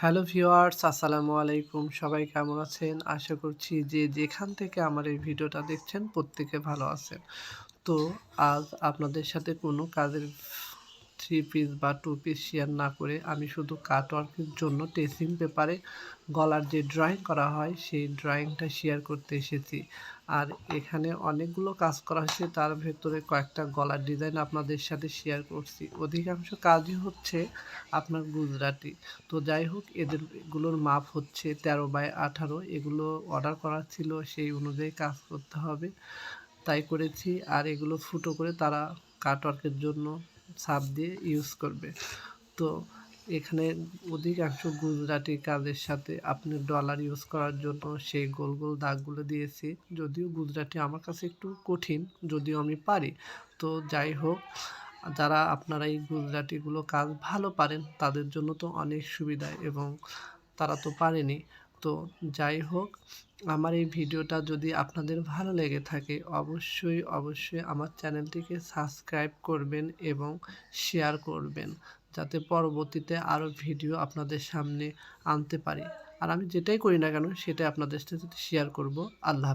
Hello viewers, আসসালামু আলাইকুম। সবাই কেমন আছেন? আশা করছি যে যেখান থেকে আমার এই ভিডিওটা দেখছেন প্রত্যেকে ভালো আছেন। তো আজ আপনাদের সাথে কোনো কাজের থ্রি পিস বা টু পিস শেয়ার না করে আমি শুধু কাটওয়ার্কের জন্য ট্রেসিং পেপারে গলার যে ড্রয়িং করা হয় সেই ড্রয়িংটা শেয়ার করতে এসেছি। আর এখানে অনেকগুলো কাজ করা হয়েছে, তার ভেতরে কয়েকটা গলার ডিজাইন আপনাদের সাথে শেয়ার করছি। অধিকাংশ কাজই হচ্ছে আপনার গুজরাটি। তো যাই হোক, এগুলোর মাপ হচ্ছে 13x18। এগুলো অর্ডার করা ছিল, সেই অনুযায়ী কাজ করতে হবে, তাই করেছি। আর এগুলো ফুটো করে তারা কাটওয়ার্কের জন্য ছাপ দিয়ে ইউজ করবে। তো এখানে অধিকাংশ গুজরাটি কাজের সাথে আপনি ডলার ইউজ করার জন্য সেই গোল গোল দাগগুলো দিয়েছি। যদিও গুজরাটি আমার কাছে একটু কঠিন, যদিও আমি পারি। তো যাই হোক, যারা আপনারা এই গুজরাটিগুলো কাজ ভালো পারেন তাদের জন্য তো অনেক সুবিধা, এবং তারা তো পারেনি। তো যাই হোক, আমার এই ভিডিওটা যদি আপনাদের ভালো লেগে থাকে অবশ্যই আমার চ্যানেলটিকে সাবস্ক্রাইব করবেন এবং শেয়ার করবেন, যাতে পরবর্তীতে আরও ভিডিও আপনাদের সামনে আনতে পারি। আর আমি যেটাই করি না কেন সেটাই আপনাদের সাথে শেয়ার করব। আল্লাহ।